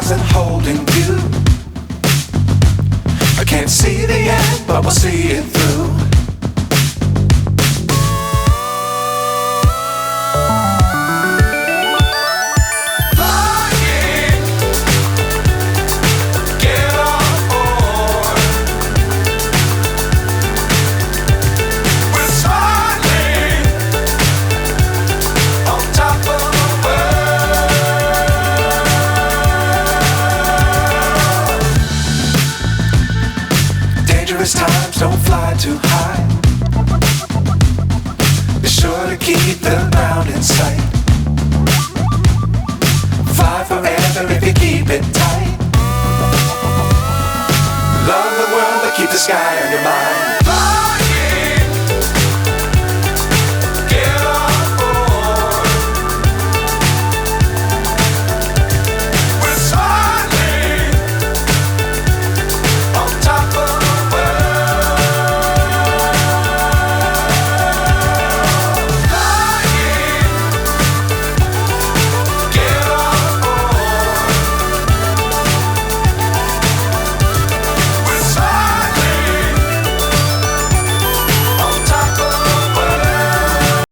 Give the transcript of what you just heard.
stars and holding you. I can't see the end, but we'll see it through. Times don't fly too high. Be sure to keep the ground in sight. Fly forever if you keep it tight. Love the world, but keep the sky on your mind.